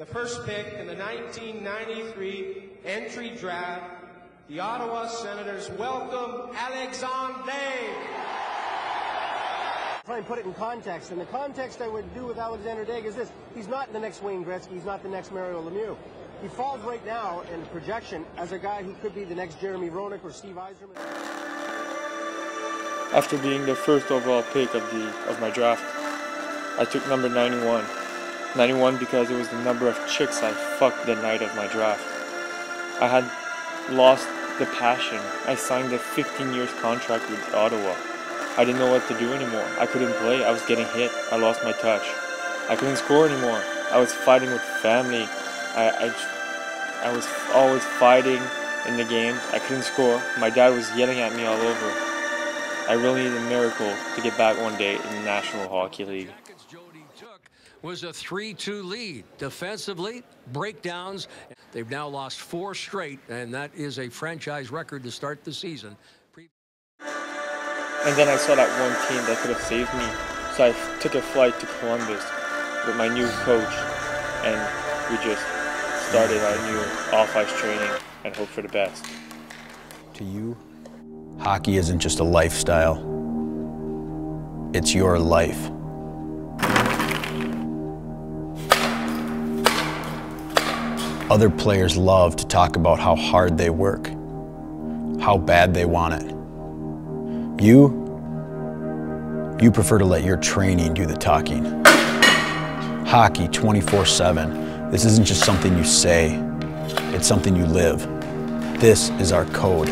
the first pick in the 1993 entry draft, the Ottawa Senators welcome Alexandre. Try and put it in context, and the context I would do with Alexandre Daigle is this: he's not the next Wayne Gretzky, he's not the next Mario Lemieux. He falls right now in projection as a guy who could be the next Jeremy Roenick or Steve Yzerman. After being the first overall pick of my draft, I took number 91. 91 because it was the number of chicks I fucked the night of my draft. I had lost the passion. I signed a 15 years contract with Ottawa. I didn't know what to do anymore. I couldn't play. I was getting hit. I lost my touch. I couldn't score anymore. I was fighting with family. I was always fighting in the game. I couldn't score. My dad was yelling at me all over. I really need a miracle to get back one day in the National Hockey League. Was a 3-2 lead. Defensively, breakdowns. They've now lost 4 straight, and that is a franchise record to start the season. And then I saw that one team that could have saved me, so I took a flight to Columbus with my new coach, and we just started our new off-ice training and hope for the best. To you, hockey isn't just a lifestyle, it's your life. Other players love to talk about how hard they work, how bad they want it. You prefer to let your training do the talking. Hockey 24/7. This isn't just something you say, it's something you live. This is our code.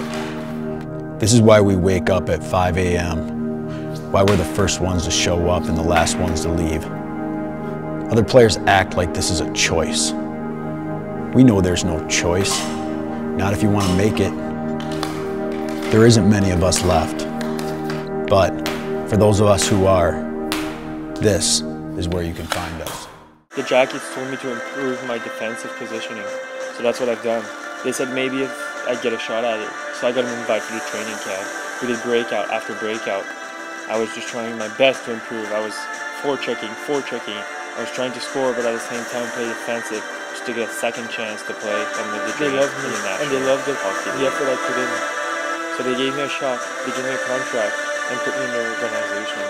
This is why we wake up at 5 a.m., why we're the first ones to show up and the last ones to leave. Other players act like this is a choice. We know there's no choice, not if you want to make it. There isn't many of us left, but for those of us who are, this is where you can find us. The Jackies told me to improve my defensive positioning, so that's what I've done. They said maybe if I get a shot at it, so I got an invite to the training camp. We did breakout after breakout. I was just trying my best to improve. I was forechecking. I was trying to score, but at the same time play defensive, just to get a second chance to play and with the dream. They loved me, and they loved the effort I put in. So they gave me a shot, they gave me a contract, and put me in their organization.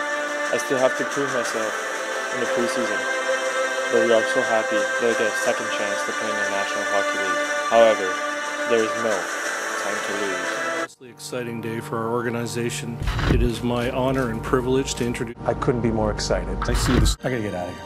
I still have to prove myself in the preseason, but we are so happy that I get a second chance to play in the National Hockey League. However, there is no time to lose. It's an exciting day for our organization. It is my honor and privilege to introduce. I couldn't be more excited. I see this. I gotta get out of here.